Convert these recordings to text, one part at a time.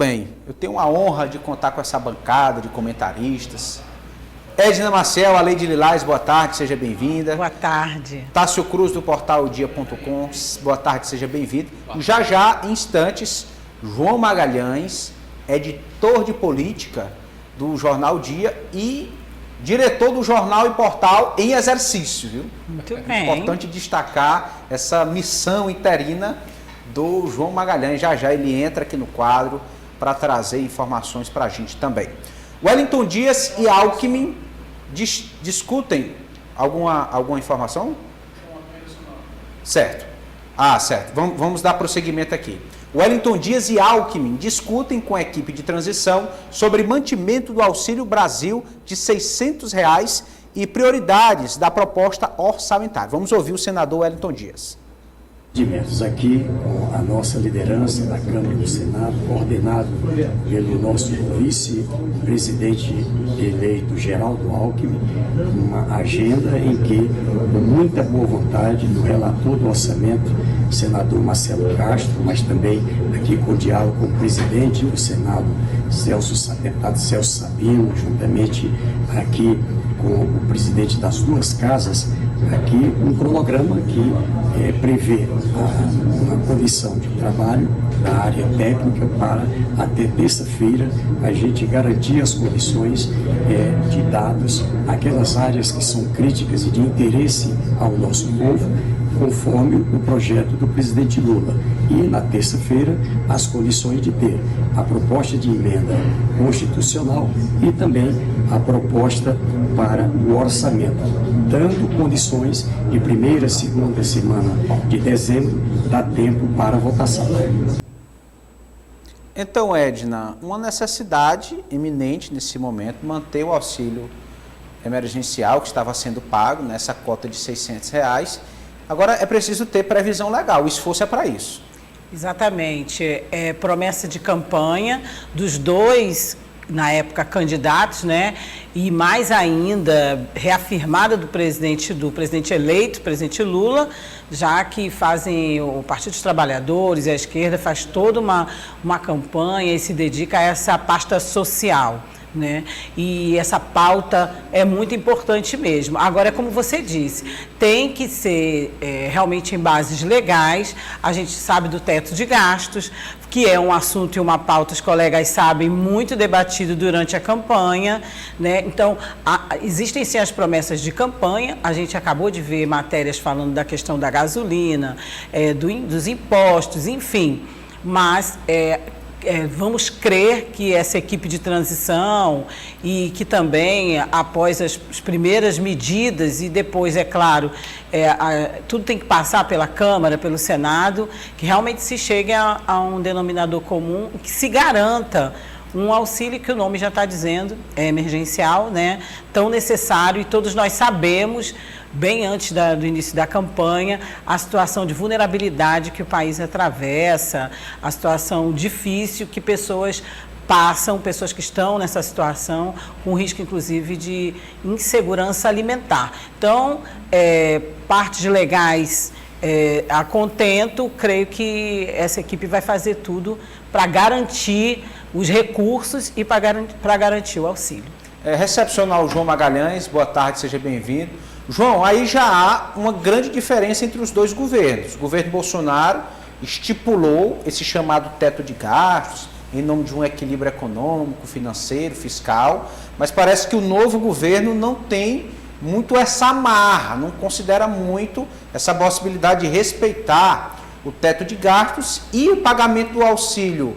bem. Eu tenho a honra de contar com essa bancada de comentaristas. Edna Marcel, a Leide Lilás, boa tarde, seja bem-vinda. Boa tarde. Tássio Cruz, do portal Dia.com, boa tarde, seja bem-vindo. Já, em instantes, João Magalhães, editor de política do Jornal Dia e diretor do jornal e portal em exercício, viu? Muito bem. É importante destacar essa missão interina do João Magalhães. Já ele entra aqui no quadro para trazer informações para a gente também. Wellington Dias e Alckmin discutem alguma informação? Certo. Certo. Vamos dar prosseguimento aqui. Wellington Dias e Alckmin discutem com a equipe de transição sobre mantimento do Auxílio Brasil de R$ 600 e prioridades da proposta orçamentária. Vamos ouvir o senador Wellington Dias. Aqui com a nossa liderança da Câmara e do Senado, coordenado pelo nosso vice-presidente eleito Geraldo Alckmin, uma agenda em que, com muita boa vontade do relator do orçamento, senador Marcelo Castro, mas também aqui com o diálogo com o presidente do Senado, deputado Celso Sabino, juntamente aqui com o presidente das duas casas, aqui um cronograma que prevê uma condição de trabalho da área técnica para até terça-feira a gente garantir as condições de dados aquelas áreas que são críticas e de interesse ao nosso povo, conforme o projeto do presidente Lula. E na terça-feira as condições de ter a proposta de emenda constitucional e também a proposta para o orçamento, dando condições de primeira, segunda semana de dezembro, dá tempo para a votação. Então, Edna, uma necessidade iminente nesse momento, manter o auxílio emergencial que estava sendo pago, nessa cota de R$ 600. Agora, é preciso ter previsão legal, o esforço é para isso. Exatamente. Promessa de campanha dos dois, na época, candidatos, né? E mais ainda, reafirmada do presidente eleito, presidente Lula, já que fazem o Partido dos Trabalhadores e a esquerda faz toda uma campanha e se dedica a essa pasta social. Né? E essa pauta é muito importante mesmo. Agora, como você disse, tem que ser realmente em bases legais. A gente sabe do teto de gastos, que é um assunto e uma pauta, os colegas sabem, muito debatido durante a campanha, né? Então, existem sim as promessas de campanha. A gente acabou de ver matérias falando da questão da gasolina, dos impostos, enfim, mas vamos crer que essa equipe de transição e que também, após as primeiras medidas e depois, é claro, tudo tem que passar pela Câmara, pelo Senado, que realmente se chegue a um denominador comum, que se garanta um auxílio que o nome já está dizendo, é emergencial, né? Tão necessário, e todos nós sabemos, bem antes do início da campanha, a situação de vulnerabilidade que o país atravessa, a situação difícil que pessoas passam, pessoas que estão nessa situação, com risco, inclusive, de insegurança alimentar. Então, partes legais a contento, creio que essa equipe vai fazer tudo para garantir os recursos e para garantir o auxílio. Recepcionar o João Magalhães, boa tarde, seja bem-vindo. João, aí já há uma grande diferença entre os dois governos. O governo Bolsonaro estipulou esse chamado teto de gastos em nome de um equilíbrio econômico, financeiro, fiscal, mas parece que o novo governo não tem muito essa amarra, não considera muito essa possibilidade de respeitar o teto de gastos e o pagamento do auxílio.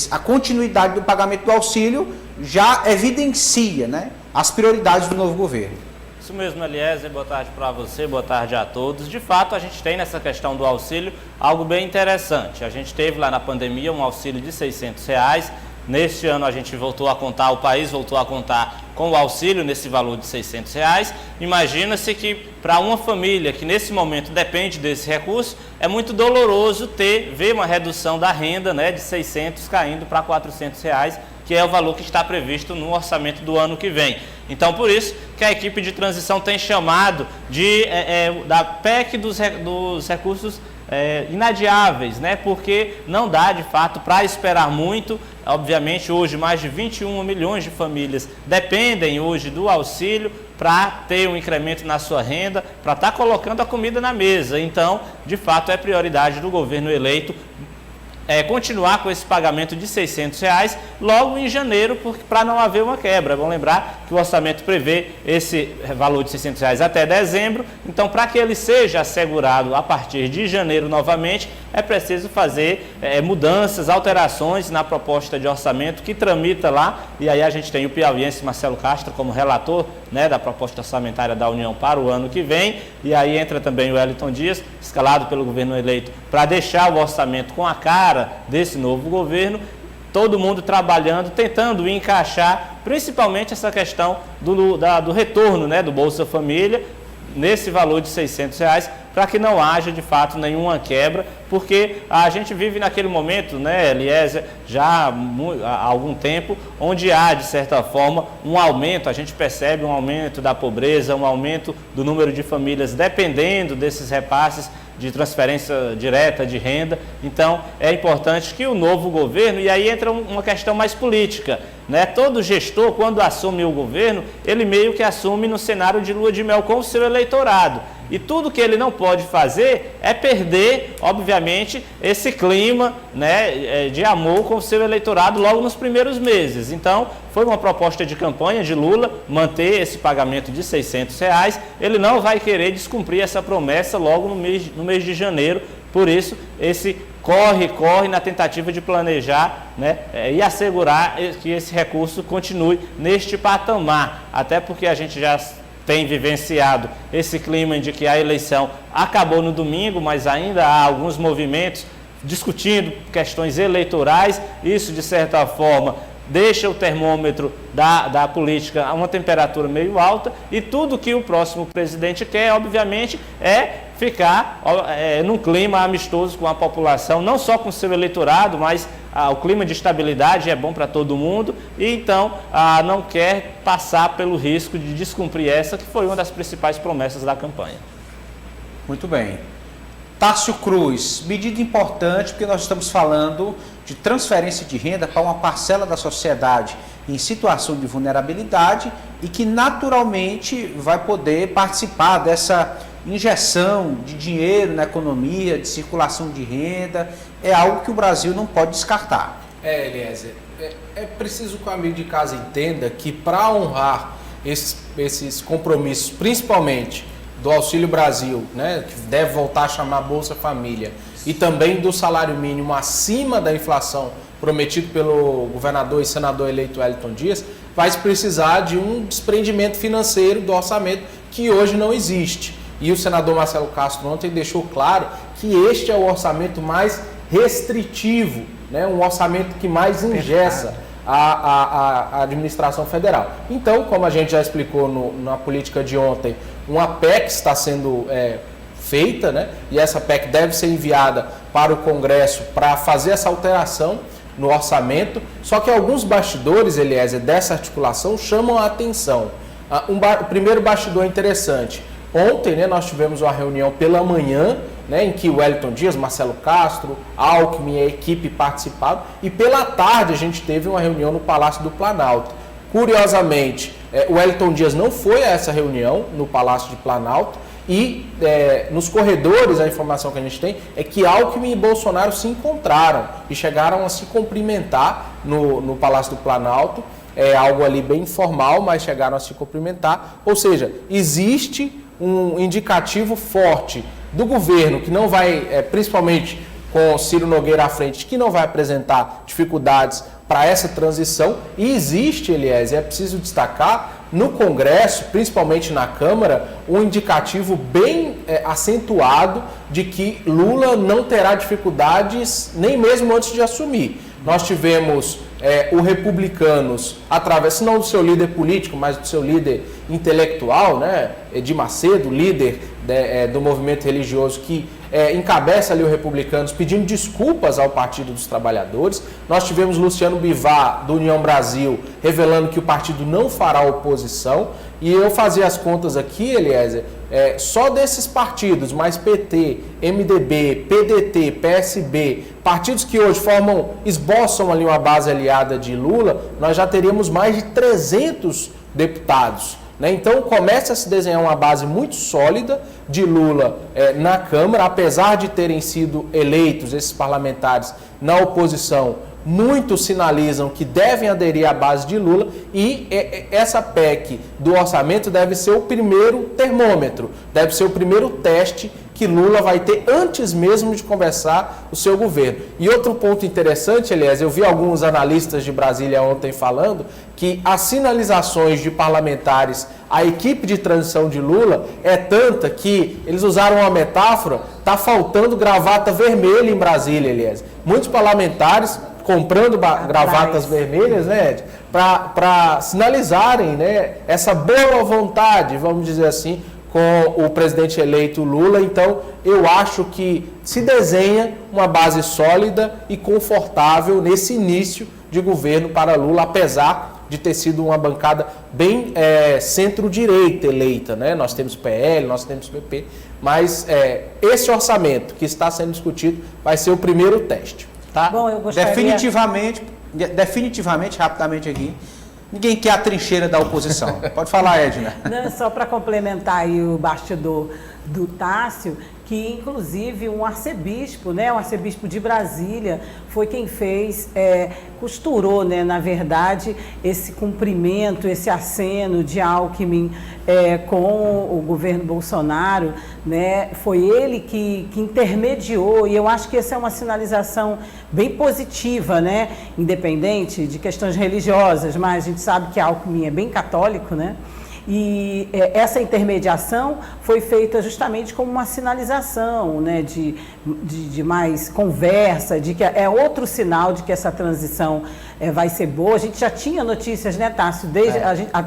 A continuidade do pagamento do auxílio já evidencia, né, as prioridades do novo governo. Isso mesmo, Eliezer, boa tarde para você, boa tarde a todos. De fato, a gente tem nessa questão do auxílio algo bem interessante. A gente teve lá na pandemia um auxílio de R$ 600. Neste ano a gente voltou a contar, o país voltou a contar com o auxílio nesse valor de R$ 600. Imagina-se que para uma família que nesse momento depende desse recurso, é muito doloroso ver uma redução da renda, né, de 600 caindo para R$ 400, que é o valor que está previsto no orçamento do ano que vem. Então, por isso que a equipe de transição tem chamado da PEC dos recursos inadiáveis, né? Porque não dá de fato para esperar muito. Obviamente hoje mais de 21 milhões de famílias dependem hoje do auxílio para ter um incremento na sua renda, para estar colocando a comida na mesa. Então, de fato, é prioridade do governo eleito continuar com esse pagamento de R$600 logo em janeiro, para não haver uma quebra. É bom lembrar que o orçamento prevê esse valor de R$600 até dezembro, então para que ele seja assegurado a partir de janeiro novamente, é preciso fazer mudanças, alterações na proposta de orçamento que tramita lá, e aí a gente tem o piauiense Marcelo Castro como relator, né, da proposta orçamentária da União para o ano que vem, e aí entra também o Wellington Dias, escalado pelo governo eleito, para deixar o orçamento com a cara desse novo governo, todo mundo trabalhando, tentando encaixar principalmente essa questão do retorno, né, do Bolsa Família, nesse valor de R$600, para que não haja de fato nenhuma quebra, porque a gente vive naquele momento, né, Eliezer, já há algum tempo, onde há de certa forma um aumento, a gente percebe um aumento da pobreza, um aumento do número de famílias dependendo desses repasses de transferência direta de renda. Então é importante que o novo governo, e aí entra uma questão mais política, né? Todo gestor, quando assume o governo, ele meio que assume no cenário de lua de mel com o seu eleitorado. E tudo que ele não pode fazer é perder, obviamente, esse clima, né, de amor com o seu eleitorado logo nos primeiros meses. Então, foi uma proposta de campanha de Lula manter esse pagamento de R$600. Ele não vai querer descumprir essa promessa logo no mês de janeiro. Por isso, esse corre na tentativa de planejar, né, e assegurar que esse recurso continue neste patamar. Até porque a gente já tem vivenciado esse clima de que a eleição acabou no domingo, mas ainda há alguns movimentos discutindo questões eleitorais. Isso, de certa forma, deixa o termômetro da política a uma temperatura meio alta, e tudo que o próximo presidente quer, obviamente, é ficar num clima amistoso com a população, não só com o seu eleitorado, mas o clima de estabilidade é bom para todo mundo, e então não quer passar pelo risco de descumprir essa, que foi uma das principais promessas da campanha. Muito bem. Tássio Cruz, medida importante, porque nós estamos falando de transferência de renda para uma parcela da sociedade em situação de vulnerabilidade e que naturalmente vai poder participar dessa injeção de dinheiro na economia, de circulação de renda. É algo que o Brasil não pode descartar. Eliezer, é preciso que o amigo de casa entenda que para honrar esses compromissos, principalmente do Auxílio Brasil, né, que deve voltar a chamar Bolsa Família, e também do salário mínimo acima da inflação prometido pelo governador e senador eleito Wellington Dias, vai precisar de um desprendimento financeiro do orçamento que hoje não existe. E o senador Marcelo Castro ontem deixou claro que este é o orçamento mais restritivo, né, um orçamento que mais engessa a administração federal. Então, como a gente já explicou na política de ontem, uma PEC está sendo feita, né? E essa PEC deve ser enviada para o Congresso para fazer essa alteração no orçamento. Só que alguns bastidores, Eliezer, dessa articulação chamam a atenção. O primeiro bastidor interessante. Ontem, né, nós tivemos uma reunião pela manhã, né, em que o Wellington Dias, Marcelo Castro, Alckmin e a equipe participaram, e pela tarde a gente teve uma reunião no Palácio do Planalto. Curiosamente, o Wellington Dias não foi a essa reunião no Palácio do Planalto, e nos corredores a informação que a gente tem é que Alckmin e Bolsonaro se encontraram e chegaram a se cumprimentar no Palácio do Planalto. É algo ali bem informal, mas chegaram a se cumprimentar. Ou seja, existe um indicativo forte do governo que não vai, principalmente com Ciro Nogueira à frente, que não vai apresentar dificuldades para essa transição. E existe, Eliezer, é preciso destacar, no Congresso, principalmente na Câmara, um indicativo bem acentuado de que Lula não terá dificuldades nem mesmo antes de assumir. Nós tivemos o Republicanos, através, não do seu líder político, mas do seu líder intelectual, né, Edir Macedo, líder do movimento religioso, que encabeça ali o Republicanos pedindo desculpas ao Partido dos Trabalhadores. Nós tivemos Luciano Bivar, do União Brasil, revelando que o partido não fará oposição. E eu fazia as contas aqui, Eliezer, só desses partidos, mais PT, MDB, PDT, PSB, partidos que hoje esboçam ali uma base aliada de Lula, nós já teríamos mais de 300 deputados. Né? Então começa a se desenhar uma base muito sólida de Lula na Câmara, apesar de terem sido eleitos esses parlamentares na oposição, muitos sinalizam que devem aderir à base de Lula e essa PEC do orçamento deve ser o primeiro termômetro, deve ser o primeiro teste que Lula vai ter antes mesmo de conversar o seu governo. E outro ponto interessante, aliás, eu vi alguns analistas de Brasília ontem falando que as sinalizações de parlamentares à equipe de transição de Lula é tanta que eles usaram uma metáfora, está faltando gravata vermelha em Brasília, aliás. Muitos parlamentares comprando gravatas vermelhas, né, Ed, para sinalizarem, né, essa boa vontade, vamos dizer assim, com o presidente eleito Lula. Então, eu acho que se desenha uma base sólida e confortável nesse início de governo para Lula, apesar de ter sido uma bancada bem centro-direita eleita, né? Nós temos PL, nós temos PP, mas esse orçamento que está sendo discutido vai ser o primeiro teste. Tá? Bom, eu gostaria... Definitivamente, rapidamente aqui, ninguém quer a trincheira da oposição. Pode falar, Edna. Não, só para complementar aí o bastidor do Tássio, que inclusive um arcebispo, né, um arcebispo de Brasília, foi quem fez, costurou, né, na verdade, esse cumprimento, esse aceno de Alckmin com o governo Bolsonaro, né, foi ele que intermediou, e eu acho que essa é uma sinalização bem positiva, né, independente de questões religiosas, mas a gente sabe que Alckmin é bem católico, né? E essa intermediação foi feita justamente como uma sinalização, né, de mais conversa, de que é outro sinal de que essa transição vai ser boa. A gente já tinha notícias, né, Tássio?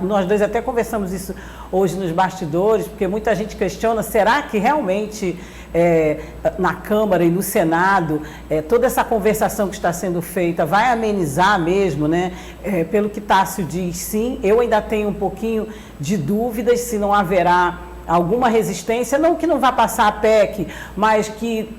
Nós dois até conversamos isso hoje nos bastidores, porque muita gente questiona, será que realmente na Câmara e no Senado toda essa conversação que está sendo feita vai amenizar mesmo, né? Pelo que Tássio diz, sim. Eu ainda tenho um pouquinho de dúvidas se não haverá alguma resistência, não que não vá passar a PEC, mas que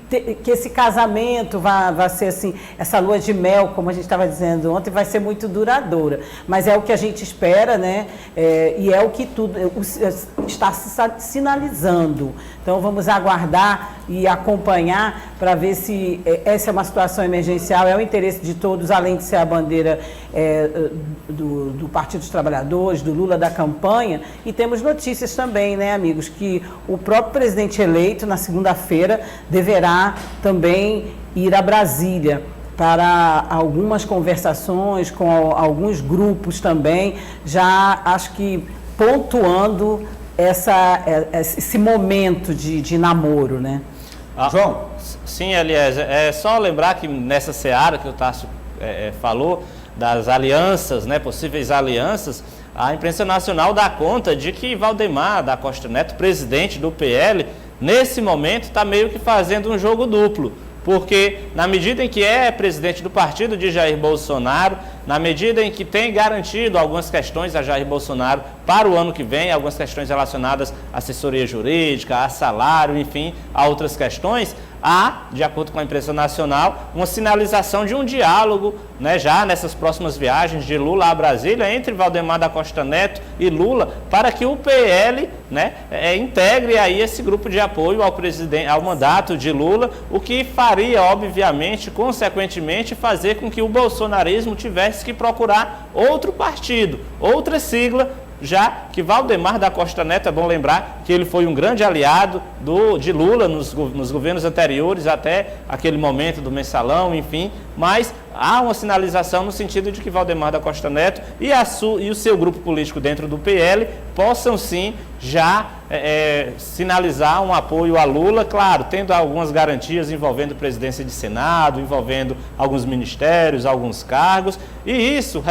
esse casamento vai ser assim, essa lua de mel, como a gente estava dizendo ontem, vai ser muito duradoura. Mas é o que a gente espera, né? E é o que tudo está sinalizando. Então vamos aguardar e acompanhar para ver se essa é uma situação emergencial, é o interesse de todos, além de ser a bandeira do Partido dos Trabalhadores, do Lula, da campanha. E temos notícias também, né, amigos, que o próprio presidente eleito, na segunda-feira, deverá também ir a Brasília para algumas conversações com alguns grupos também, já acho que pontuando esse momento de namoro, né? João? Sim, Eliezer, é só lembrar que nessa seara que o Tássio falou, das alianças, né, possíveis alianças, a imprensa nacional dá conta de que Valdemar da Costa Neto, presidente do PL, nesse momento está meio que fazendo um jogo duplo, porque na medida em que é presidente do partido de Jair Bolsonaro, na medida em que tem garantido algumas questões a Jair Bolsonaro para o ano que vem, algumas questões relacionadas à assessoria jurídica, a salário, enfim, a outras questões, há, de acordo com a imprensa nacional, uma sinalização de um diálogo, né, já nessas próximas viagens de Lula a Brasília, entre Valdemar da Costa Neto e Lula, para que o PL, né, integre aí esse grupo de apoio ao mandato de Lula, o que faria, obviamente, consequentemente, fazer com que o bolsonarismo tivesse que procurar outro partido, outra sigla, já que Valdemar da Costa Neto, é bom lembrar que ele foi um grande aliado de Lula nos governos anteriores, até aquele momento do mensalão, enfim, mas há uma sinalização no sentido de que Valdemar da Costa Neto e o seu grupo político dentro do PL possam sim já sinalizar um apoio a Lula, claro, tendo algumas garantias envolvendo presidência de Senado, envolvendo alguns ministérios, alguns cargos, e isso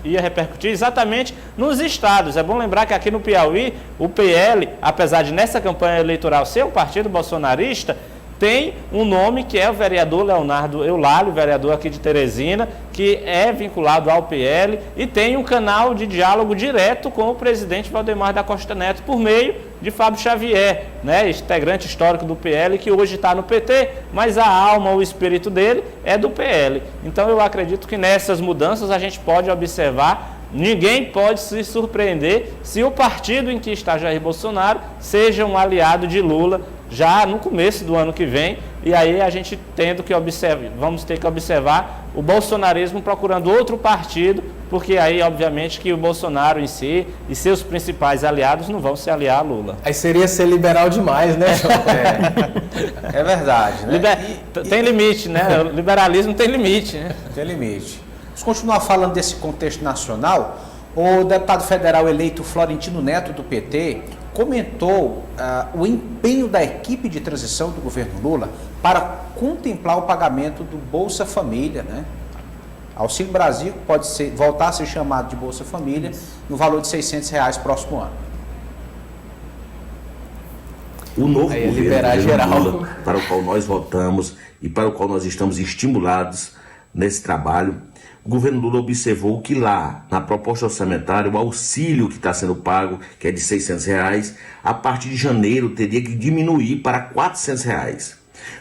ia repercutir exatamente nos estados. É bom lembrar que aqui no Piauí, o PL, apesar de nessa campanha eleitoral ser um partido bolsonarista, tem um nome que é o vereador Leonardo Eulálio, vereador aqui de Teresina, que é vinculado ao PL e tem um canal de diálogo direto com o presidente Valdemar da Costa Neto por meio de Fábio Xavier, né, integrante histórico do PL, que hoje está no PT, mas a alma, o espírito dele é do PL. Então eu acredito que nessas mudanças a gente pode observar. Ninguém pode se surpreender se o partido em que está Jair Bolsonaro seja um aliado de Lula já no começo do ano que vem, e aí a gente vamos ter que observar o bolsonarismo procurando outro partido, porque aí obviamente que o Bolsonaro em si e seus principais aliados não vão se aliar a Lula. Aí seria ser liberal demais, né? É verdade, né? Tem limite, né? O liberalismo tem limite, né? Tem limite. Vamos continuar falando desse contexto nacional. O deputado federal eleito Florentino Neto, do PT, comentou o empenho da equipe de transição do governo Lula para contemplar o pagamento do Bolsa Família, né? Auxílio Brasil pode voltar a ser chamado de Bolsa Família no valor de R$600 próximo ano. O novo liberar governo geral, Lula, para o qual nós votamos e para o qual nós estamos estimulados nesse trabalho, o governo Lula observou que lá, na proposta orçamentária, o auxílio que está sendo pago, que é de R$600, a partir de janeiro teria que diminuir para R$400.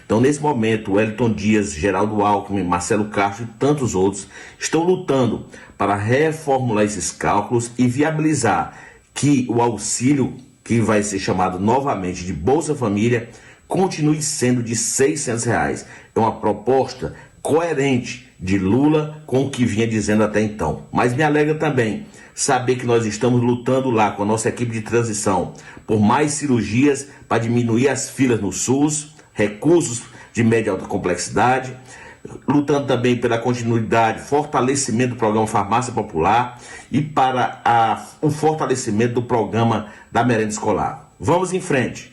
Então, nesse momento, o Wellington Dias, Geraldo Alckmin, Marcelo Castro e tantos outros estão lutando para reformular esses cálculos e viabilizar que o auxílio, que vai ser chamado novamente de Bolsa Família, continue sendo de R$600. É uma proposta coerente de Lula com o que vinha dizendo até então. Mas me alegra também saber que nós estamos lutando lá com a nossa equipe de transição por mais cirurgias para diminuir as filas no SUS, recursos de média e alta complexidade, lutando também pela continuidade, fortalecimento do programa Farmácia Popular e para o fortalecimento do programa da merenda escolar. Vamos em frente.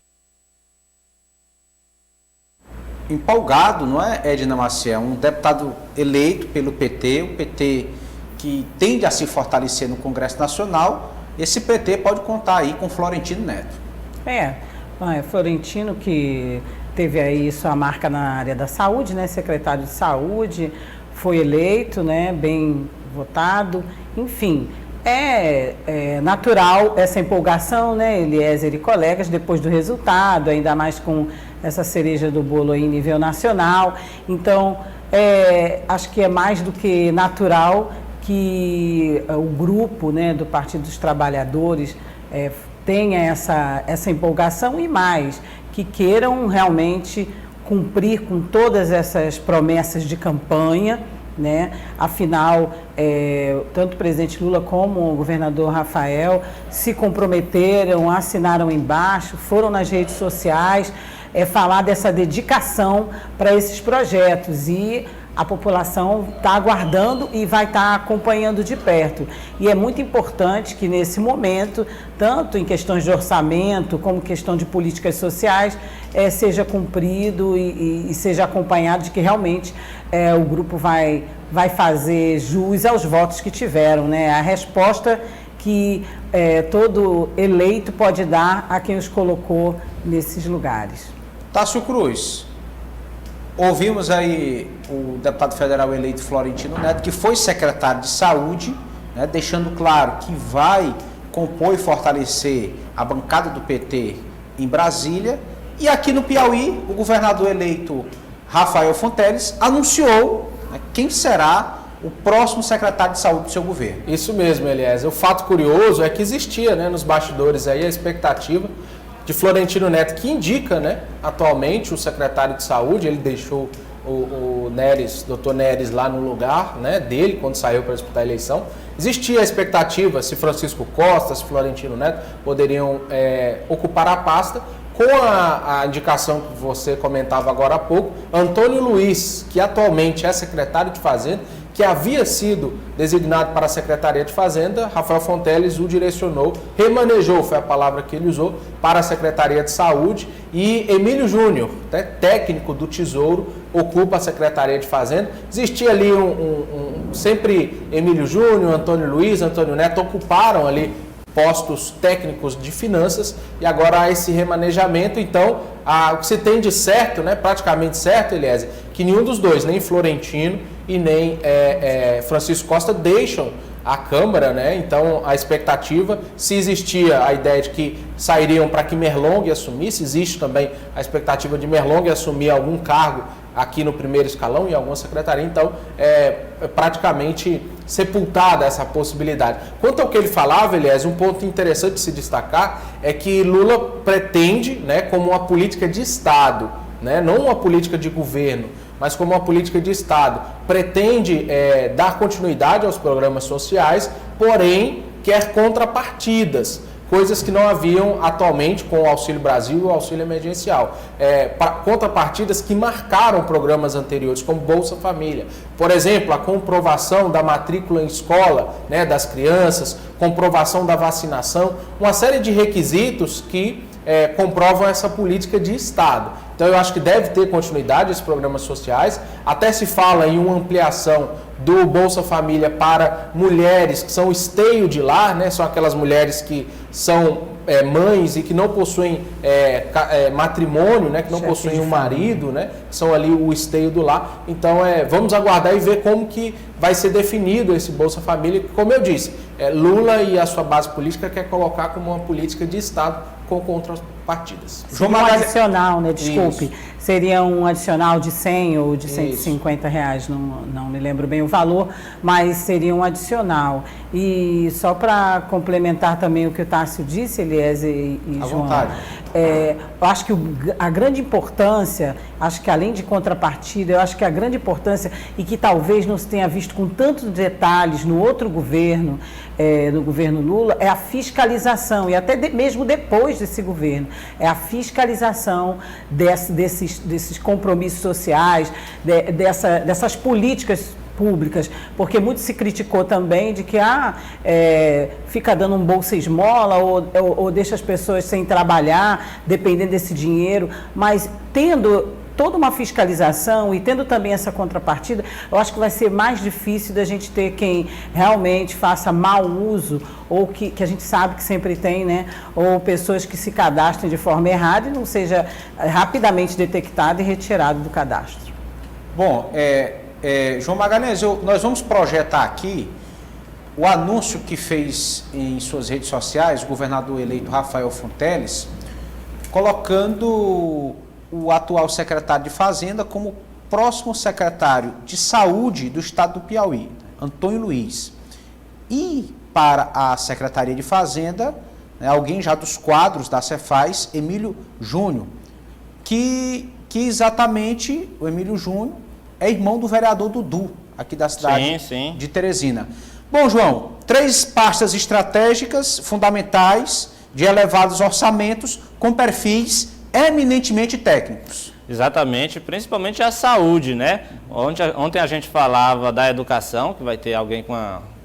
Empolgado, não é, Edna Maciel? Um deputado eleito pelo PT, o PT que tende a se fortalecer no Congresso Nacional, esse PT pode contar aí com Florentino Neto. Florentino que teve aí sua marca na área da saúde, né, secretário de saúde, foi eleito, né, bem votado, enfim, é natural essa empolgação, né, Eliezer e colegas, depois do resultado, ainda mais com essa cereja do bolo aí em nível nacional. Então, acho que é mais do que natural que o grupo, né, do Partido dos Trabalhadores tenha essa empolgação e mais, que queiram realmente cumprir com todas essas promessas de campanha, né? Afinal, tanto o presidente Lula como o governador Rafael se comprometeram, assinaram embaixo, foram nas redes sociais falar dessa dedicação para esses projetos e a população está aguardando e vai estar acompanhando de perto. E é muito importante que nesse momento, tanto em questões de orçamento como questão de políticas sociais, seja cumprido e seja acompanhado de que realmente o grupo vai fazer jus aos votos que tiveram, né? A resposta que todo eleito pode dar a quem os colocou nesses lugares. Tássio Cruz, ouvimos aí o deputado federal eleito Florentino Neto, que foi secretário de Saúde, né, deixando claro que vai compor e fortalecer a bancada do PT em Brasília. E aqui no Piauí, o governador eleito Rafael Fonteles anunciou, né, quem será o próximo secretário de Saúde do seu governo. Isso mesmo, Eliezer. O fato curioso é que existia, né, nos bastidores aí a expectativa de Florentino Neto, que indica, né, atualmente o secretário de Saúde. Ele deixou o Neres, Dr. Neres, lá no lugar, né, dele quando saiu para disputar a eleição. Existia a expectativa se Francisco Costa, se Florentino Neto poderiam ocupar a pasta, com a indicação que você comentava agora há pouco, Antônio Luiz, que atualmente é secretário de Fazenda, que havia sido designado para a Secretaria de Fazenda. Rafael Fonteles o direcionou, remanejou, foi a palavra que ele usou, para a Secretaria de Saúde, e Emílio Júnior, né, técnico do Tesouro, ocupa a Secretaria de Fazenda. Existia ali sempre Emílio Júnior, Antônio Luiz, Antônio Neto ocuparam ali postos técnicos de finanças, e agora há esse remanejamento. Então, o que se tem de certo, né, praticamente certo, Eliezer, que nenhum dos dois, nem Florentino e nem Francisco Costa, deixam a Câmara, né? Então a expectativa, se existia a ideia de que sairiam para que Merlong assumisse, existe também a expectativa de Merlong assumir algum cargo aqui no primeiro escalão, em alguma secretaria, então é praticamente sepultada essa possibilidade. Quanto ao que ele falava, Elias, um ponto interessante de se destacar é que Lula pretende, né, como uma política de Estado, né, não uma política de governo, mas como uma política de Estado, pretende dar continuidade aos programas sociais, porém quer contrapartidas, coisas que não haviam atualmente com o Auxílio Brasil e o Auxílio Emergencial. Contrapartidas que marcaram programas anteriores, como Bolsa Família. Por exemplo, a comprovação da matrícula em escola, né, das crianças, comprovação da vacinação, uma série de requisitos que comprovam essa política de Estado. Então eu acho que deve ter continuidade esses programas sociais, até se fala em uma ampliação do Bolsa Família para mulheres que são esteio de lar, né? São aquelas mulheres que são mães e que não possuem matrimônio, né? Que não possuem um marido, né? Que são ali o esteio do lar. Então vamos aguardar e ver como que vai ser definido esse Bolsa Família, que, como eu disse, Lula e a sua base política quer colocar como uma política de Estado com contrapartidas. Seria um adicional, né? Desculpe. Isso. Seria um adicional de 100 ou de 150 reais, não me lembro bem o valor, mas seria um adicional. E só para complementar também o que o Tássio disse, Eliezer e João, vontade. Eu acho que a grande importância, acho que além de contrapartida, eu acho que a grande importância, e que talvez não se tenha visto com tantos detalhes no outro governo, no governo Lula, é a fiscalização, e até mesmo depois desse governo, é a fiscalização desses compromissos sociais, dessas políticas públicas, porque muito se criticou também de que fica dando um bolsa esmola ou deixa as pessoas sem trabalhar, dependendo desse dinheiro, mas tendo toda uma fiscalização e tendo também essa contrapartida, eu acho que vai ser mais difícil da gente ter quem realmente faça mau uso, ou que a gente sabe que sempre tem, né? Ou pessoas que se cadastrem de forma errada e não seja rapidamente detectado e retirado do cadastro. Bom, João Magalhães, nós vamos projetar aqui o anúncio que fez em suas redes sociais o governador eleito Rafael Fonteles, colocando o atual secretário de Fazenda como próximo secretário de Saúde do estado do Piauí, Antônio Luiz. E para a Secretaria de Fazenda, né, alguém já dos quadros da Cefaz, Emílio Júnior, que exatamente o Emílio Júnior é irmão do vereador Dudu, aqui da cidade de Teresina. Bom, João, 3 pastas estratégicas fundamentais de elevados orçamentos com perfis eminentemente técnicos. Exatamente, principalmente a saúde, né? Ontem a gente falava da educação, que vai ter alguém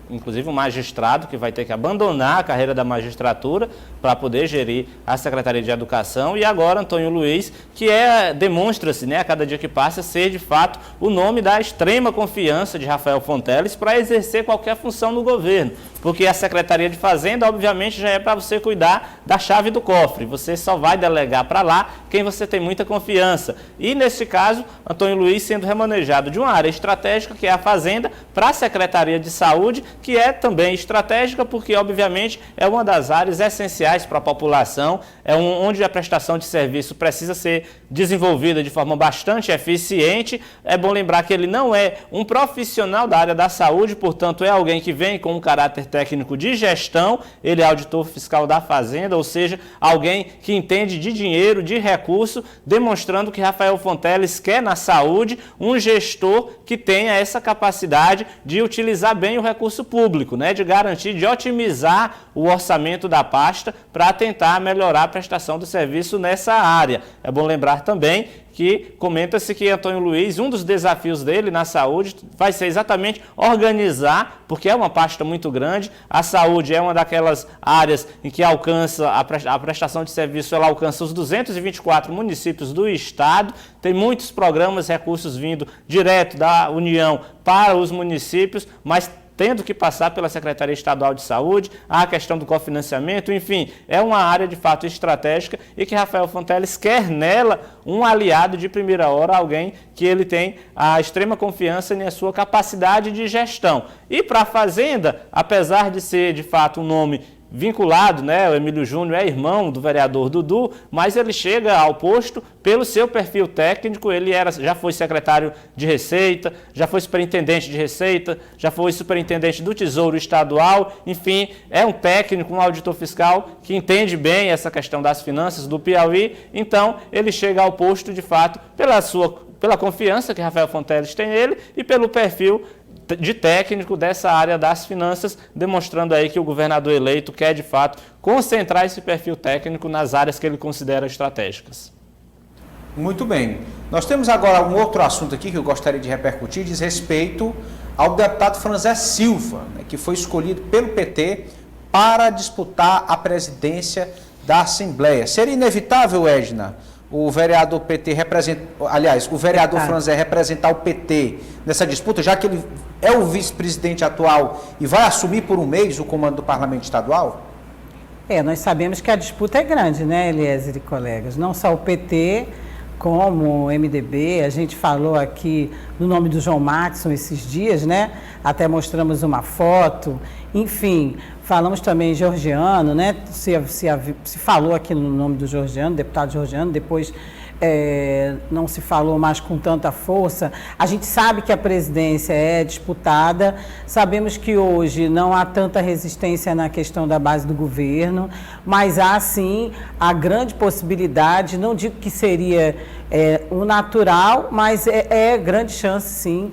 inclusive um magistrado que vai ter que abandonar a carreira da magistratura para poder gerir a Secretaria de Educação, e agora Antônio Luiz, que demonstra-se, né, a cada dia que passa, ser de fato o nome da extrema confiança de Rafael Fonteles para exercer qualquer função no governo, porque a Secretaria de Fazenda, obviamente, já é para você cuidar da chave do cofre, você só vai delegar para lá quem você tem muita confiança, e nesse caso, Antônio Luiz sendo remanejado de uma área estratégica, que é a Fazenda, para a Secretaria de Saúde, que é também estratégica, porque obviamente é uma das áreas essenciais para a população, onde a prestação de serviço precisa ser desenvolvida de forma bastante eficiente. É bom lembrar que ele não é um profissional da área da saúde, portanto é alguém que vem com um caráter técnico de gestão, ele é auditor fiscal da Fazenda, ou seja, alguém que entende de dinheiro, de recurso, demonstrando que Rafael Fonteles quer na saúde um gestor que tenha essa capacidade de utilizar bem o recurso público, né, de garantir, de otimizar o orçamento da pasta para tentar melhorar a prestação do serviço nessa área. É bom lembrar também que comenta-se que Antônio Luiz, um dos desafios dele na saúde vai ser exatamente organizar, porque é uma pasta muito grande, a saúde é uma daquelas áreas em que alcança a prestação de serviço, ela alcança os 224 municípios do estado, tem muitos programas, recursos vindo direto da União para os municípios, mas tendo que passar pela Secretaria Estadual de Saúde, a questão do cofinanciamento, enfim, é uma área de fato estratégica e que Rafael Fonteles quer nela um aliado de primeira hora, alguém que ele tem a extrema confiança na sua capacidade de gestão. E para a Fazenda, apesar de ser de fato um nome vinculado, né? O Emílio Júnior é irmão do vereador Dudu, mas ele chega ao posto pelo seu perfil técnico. Ele já foi secretário de Receita, já foi superintendente de Receita, já foi superintendente do Tesouro Estadual, enfim, é um técnico, um auditor fiscal que entende bem essa questão das finanças do Piauí. Então, ele chega ao posto de fato pela confiança que Rafael Fonteles tem nele e pelo perfil de técnico dessa área das finanças, demonstrando aí que o governador eleito quer, de fato, concentrar esse perfil técnico nas áreas que ele considera estratégicas. Muito bem. Nós temos agora um outro assunto aqui que eu gostaria de repercutir, diz respeito ao deputado Franzé Silva, né, que foi escolhido pelo PT para disputar a presidência da Assembleia. Seria inevitável, Edna, o vereador o vereador Franzé representar o PT nessa disputa, já que ele é o vice-presidente atual e vai assumir por um mês o comando do Parlamento Estadual? Nós sabemos que a disputa é grande, né, Eliezer e colegas? Não só o PT, como o MDB, a gente falou aqui no nome do João Matson esses dias, né? Até mostramos uma foto, enfim, falamos também em Georgiano, né? Se falou aqui no nome do Georgiano, deputado Georgiano, depois não se falou mais com tanta força. A gente sabe que a presidência é disputada, sabemos que hoje não há tanta resistência na questão da base do governo, mas há sim a grande possibilidade, não digo que seria o natural, mas é grande chance sim,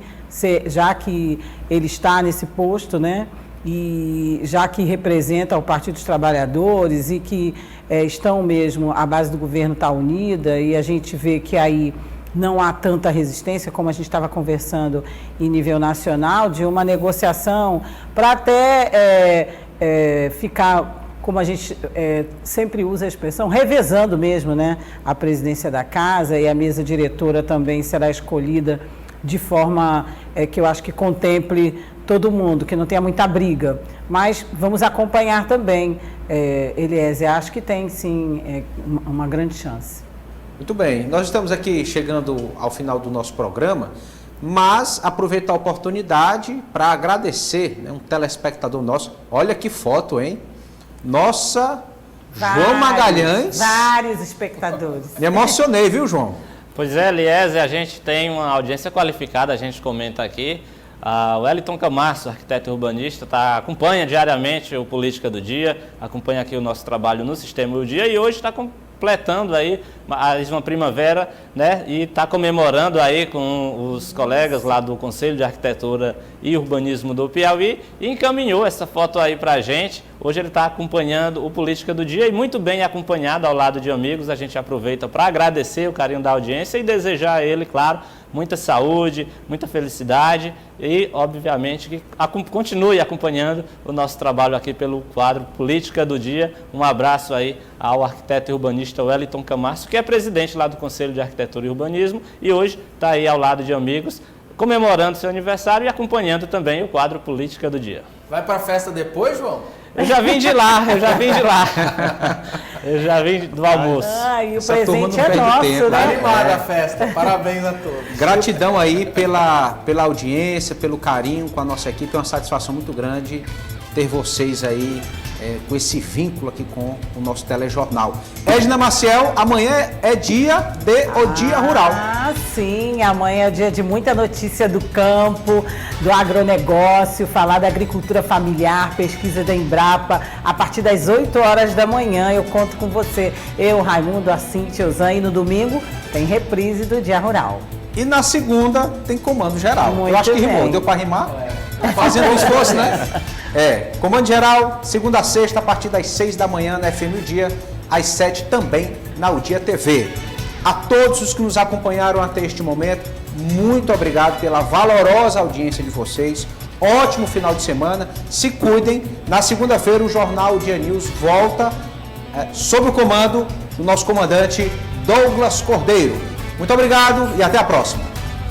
já que ele está nesse posto, né? E já que representa o Partido dos Trabalhadores e que estão mesmo, a base do governo está unida e a gente vê que aí não há tanta resistência, como a gente estava conversando em nível nacional, de uma negociação para até ficar, como a gente sempre usa a expressão, revezando mesmo, né, a presidência da casa, e a mesa diretora também será escolhida de forma que eu acho que contemple todo mundo, que não tenha muita briga. Mas vamos acompanhar também, Eliezer, acho que tem sim uma grande chance. Muito bem, nós estamos aqui chegando ao final do nosso programa, mas aproveitar a oportunidade para agradecer, né, um telespectador nosso. Olha que foto, hein? Nossa, João Magalhães. Vários espectadores. Me emocionei, viu, João? Pois é, Eliezer, a gente tem uma audiência qualificada, a gente comenta aqui. O Wellington Camasso, arquiteto urbanista, acompanha diariamente o Política do Dia, acompanha aqui o nosso trabalho no Sistema do Dia e hoje está completando aí uma primavera, né? E está comemorando aí com os colegas lá do Conselho de Arquitetura e Urbanismo do Piauí e encaminhou essa foto aí para a gente. Hoje ele está acompanhando o Política do Dia e muito bem acompanhado ao lado de amigos. A gente aproveita para agradecer o carinho da audiência e desejar a ele, claro, muita saúde, muita felicidade e, obviamente, que continue acompanhando o nosso trabalho aqui pelo quadro Política do Dia. Um abraço aí ao arquiteto e urbanista Wellington Camasso, que é presidente lá do Conselho de Arquitetura e Urbanismo e hoje está aí ao lado de amigos, comemorando seu aniversário e acompanhando também o quadro Política do Dia. Vai para a festa depois, João? Eu já vim de lá. Eu já vim do almoço. E o presente é nosso, tempo, né? Animada a festa, parabéns a todos. Gratidão aí pela audiência, pelo carinho com a nossa equipe. É uma satisfação muito grande ter vocês aí com esse vínculo aqui com o nosso telejornal. Edna Maciel, amanhã é dia O Dia Rural. Sim, amanhã é dia de muita notícia do campo, do agronegócio, falar da agricultura familiar, pesquisa da Embrapa, a partir das 8 horas da manhã. Eu conto com você, eu, Raimundo, a Cíntia, o Zan, e no domingo tem reprise do Dia Rural. E na segunda tem Comando Geral. Muito Eu acho que rimou, bem. deu para rimar? Fazendo um esforço, né? Comando Geral, segunda a sexta, a partir das 6 da manhã na FM O Dia, às 7 também na O Dia TV. A todos os que nos acompanharam até este momento, muito obrigado pela valorosa audiência de vocês. Ótimo final de semana. Se cuidem. Na segunda-feira o Jornal O Dia News volta sob o comando do nosso comandante Douglas Cordeiro. Muito obrigado e até a próxima.